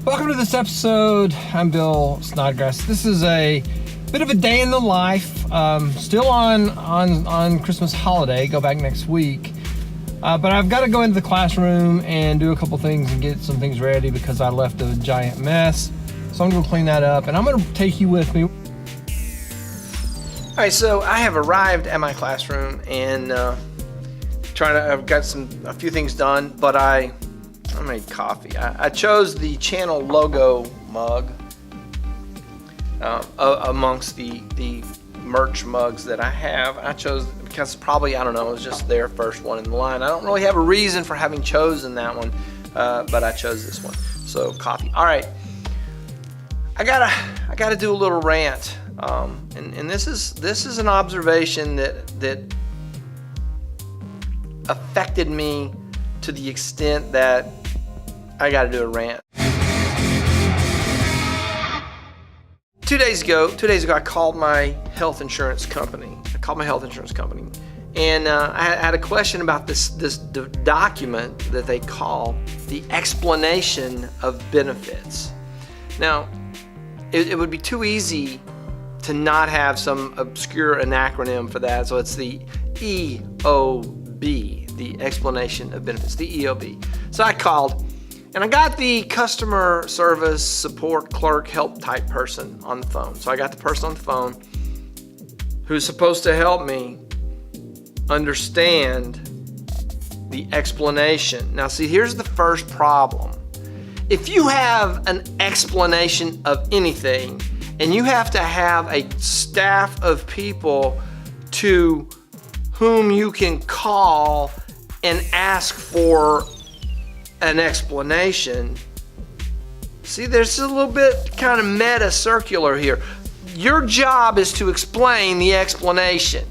Welcome to this episode. I'm Bill Snodgrass. This is a bit of a day in the life. Still on Christmas holiday. Go back next week. But I've got to go into the classroom and do a couple things and get some things ready because I left a giant mess. So I'm going to clean that up and I'm going to take you with me. All right, so I have arrived at my classroom and I've got a few things done, but I made coffee. I chose the channel logo mug amongst the merch mugs that I have. I chose because probably, I don't know, it was just their first one in the line. I don't really have a reason for having chosen that one, but I chose this one. So coffee. All right, I gotta do a little rant, and this is an observation that affected me to the extent that I got to do a rant. 2 days ago, I called my health insurance company. And I had a question about this document that they call the explanation of benefits. Now, it would be too easy to not have some obscure acronym for that. So it's the EOB, the explanation of benefits, the EOB. So I called. And I got the customer service support clerk help type person on the phone. So I got the person on the phone who's supposed to help me understand the explanation. Now see, here's the first problem. If you have an explanation of anything and you have to have a staff of people to whom you can call and ask for an explanation. See, there's a little bit kind of meta circular here. Your job is to explain the explanation.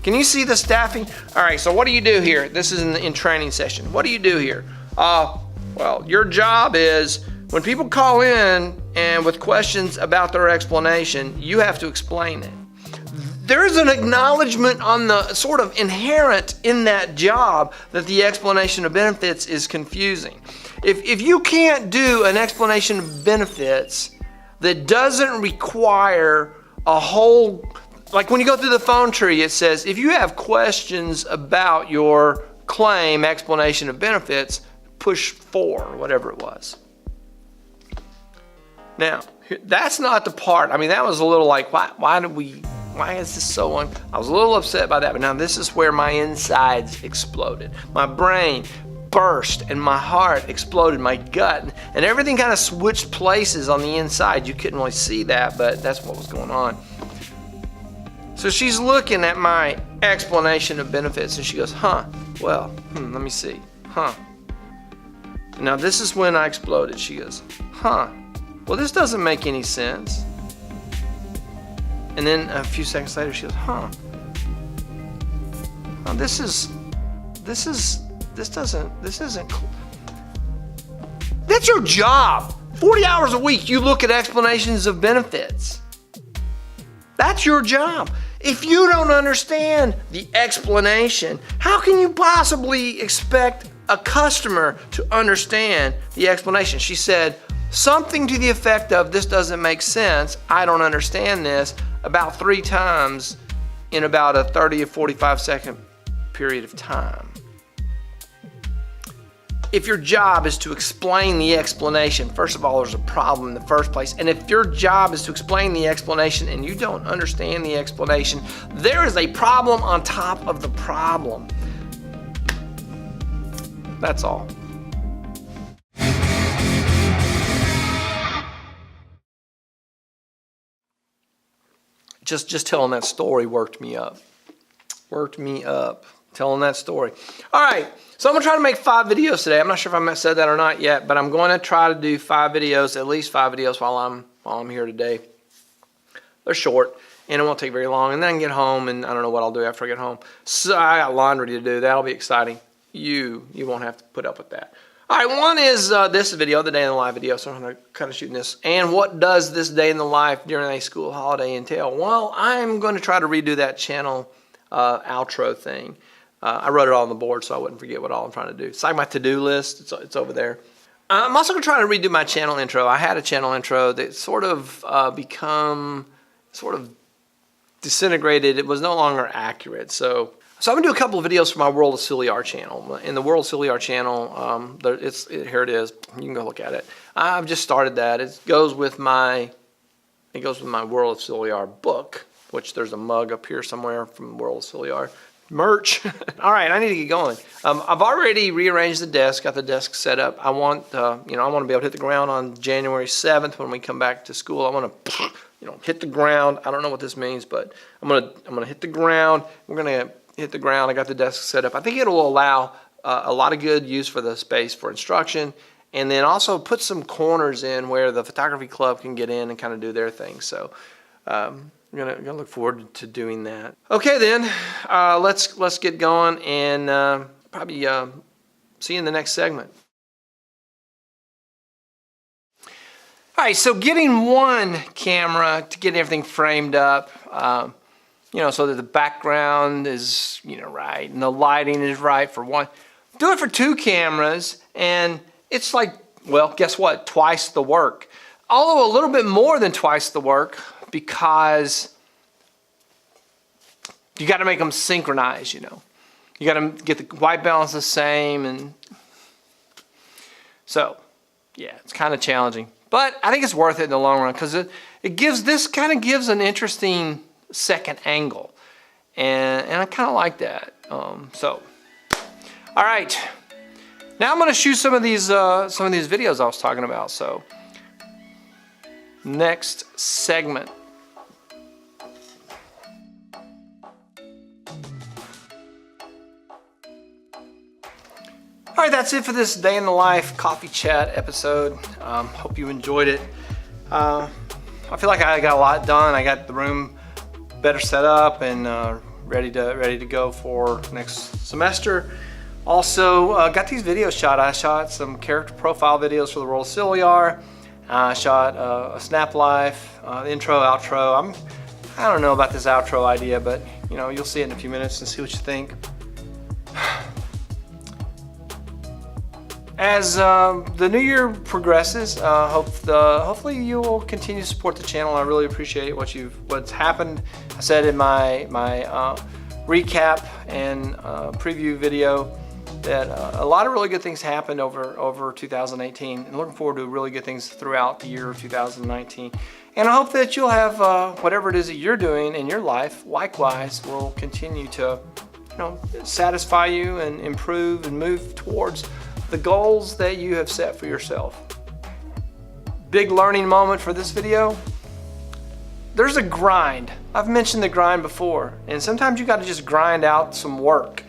Can you see the staffing? All right, so what do you do here? This is in training session. What do you do here? Well, your job is when people call in and with questions about their explanation, you have to explain it. There's an acknowledgement on the sort of inherent in that job that the explanation of benefits is confusing. If you can't do an explanation of benefits that doesn't require a whole, like when you go through the phone tree, it says, if you have questions about your claim explanation of benefits, push 4, whatever it was. Now, that's not the part. I mean, that was a little like, why is this so I was a little upset by that, but now this is where my insides exploded. My brain burst and my heart exploded, my gut, and everything kind of switched places on the inside. You couldn't really see that, but that's what was going on. So she's looking at my explanation of benefits and she goes, let me see, Now this is when I exploded. She goes, well, this doesn't make any sense. And then a few seconds later, she goes, this isn't cool. That's your job. 40 hours a week, you look at explanations of benefits. That's your job. If you don't understand the explanation, how can you possibly expect a customer to understand the explanation? She said something to the effect of, this doesn't make sense, I don't understand this, about 3 times in about a 30 or 45 second period of time. If your job is to explain the explanation, first of all, there's a problem in the first place. And if your job is to explain the explanation and you don't understand the explanation, there is a problem on top of the problem. That's all. Just telling that story worked me up. Telling that story. All right, so I'm gonna try to make 5 videos today. I'm not sure if I said that or not yet, but I'm going to try to do 5 videos, at least 5 videos while I'm here today. They're short and it won't take very long, and then I can get home and I don't know what I'll do after I get home. So I got laundry to do. That'll be exciting. You won't have to put up with that. All right, one is this video, the day in the life video, so I'm going to kind of shooting this. And what does this day in the life during a school holiday entail? Well, I'm going to try to redo that channel outro thing. I wrote it all on the board so I wouldn't forget what all I'm trying to do. It's like my to-do list. It's over there. I'm also going to try to redo my channel intro. I had a channel intro that sort of disintegrated. It was no longer accurate. So I'm going to do a couple of videos for my World of SILIAR channel. In the World of SILIAR channel, here it is. You can go look at it. I've just started that. It goes with my World of SILIAR book, which there's a mug up here somewhere from World of SILIAR. Merch. All right, I need to get going. I've already rearranged the desk, got the desk set up. I want to be able to hit the ground on January 7th when we come back to school. I want to, hit the ground. I don't know what this means, but I'm gonna hit the ground. We're gonna hit the ground. I got the desk set up. I think it'll allow a lot of good use for the space for instruction, and then also put some corners in where the photography club can get in and kind of do their thing. So. I'm gonna look forward to doing that. Okay, then let's get going and probably see you in the next segment. All right, so getting one camera to get everything framed up, so that the background is right and the lighting is right for one. Do it for two cameras, and it's like, well, guess what? Twice the work. Although a little bit more than twice the work, because you got to make them synchronize, You got to get the white balance the same, and so yeah, it's kind of challenging, but I think it's worth it in the long run because it kind of gives an interesting second angle, and I kind of like that. So, all right, now I'm going to shoot some of these videos I was talking about. So, next segment. All right, that's it for this day in the life coffee chat episode. Hope you enjoyed it. I feel like I got a lot done. I got the room better set up and ready to go for next semester. Also, got these videos shot. I shot some character profile videos for the World of SILIAR. I shot a SNAPlife intro, outro. I don't know about this outro idea, but you'll see it in a few minutes and see what you think. As the new year progresses, hopefully you will continue to support the channel. I really appreciate what's happened. I said in my recap and preview video that a lot of really good things happened over 2018, and looking forward to really good things throughout the year of 2019. And I hope that you'll have whatever it is that you're doing in your life, likewise, will continue to satisfy you and improve and move towards the goals that you have set for yourself. Big learning moment for this video. There's a grind. I've mentioned the grind before, and sometimes you got to just grind out some work,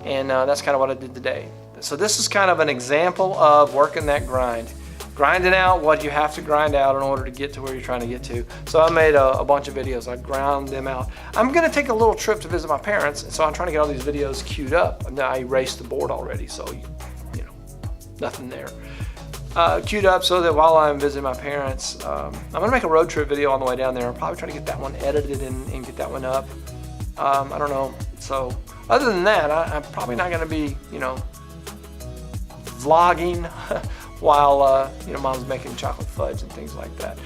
and that's kind of what I did today. So this is kind of an example of working that grind. Grinding out what you have to grind out in order to get to where you're trying to get to. So I made a bunch of videos. I ground them out. I'm gonna take a little trip to visit my parents, and so I'm trying to get all these videos queued up. And I erased the board already, so nothing there. Queued up so that while I'm visiting my parents, I'm gonna make a road trip video on the way down there. I'll probably try to get that one edited and get that one up. I don't know. So other than that, I'm probably not gonna be, vlogging while, mom's making chocolate fudge and things like that.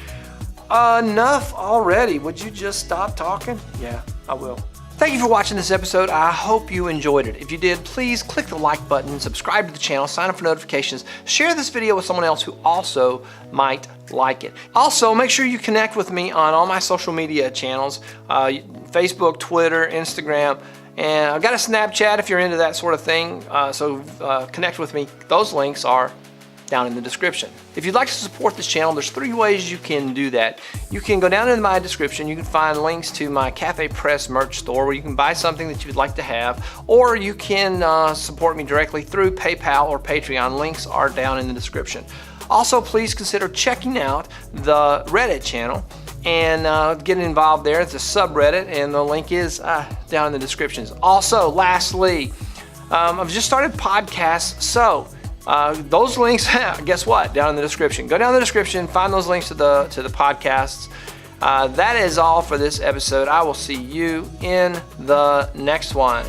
Enough already. Would you just stop talking? Yeah, I will. Thank you for watching this episode. I hope you enjoyed it. If you did, please click the like button, subscribe to the channel, sign up for notifications, share this video with someone else who also might like it. Also, make sure you connect with me on all my social media channels, Facebook, Twitter, Instagram, and I've got a Snapchat if you're into that sort of thing, so connect with me. Those links are down in the description. If you'd like to support this channel, there's 3 ways you can do that. You can go down in my description. You can find links to my Cafepress merch store where you can buy something that you'd like to have, or you can support me directly through PayPal or Patreon. Links are down in the description. Also, please consider checking out the Reddit channel and getting involved there. It's a subreddit, and the link is down in the descriptions. Also, lastly, I've just started podcasts, so those links, guess what? Down in the description. Go down in the description, find those links to the podcasts. That is all for this episode. I will see you in the next one.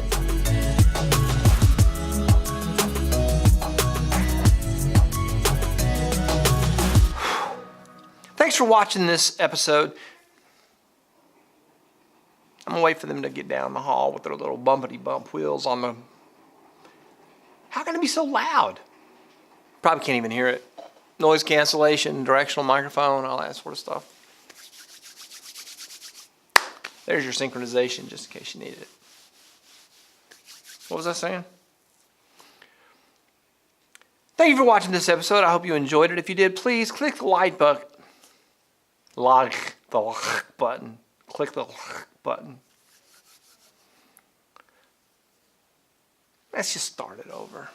thanks for watching this episode. I'm gonna wait for them to get down the hall with their little bumpity bump wheels on the. How can it be so loud? Probably can't even hear it. Noise cancellation, directional microphone, all that sort of stuff. There's your synchronization, just in case you needed it. What was I saying? Thank you for watching this episode. I hope you enjoyed it. If you did, please click the like button. Like the button. Click the button. Let's just start it over.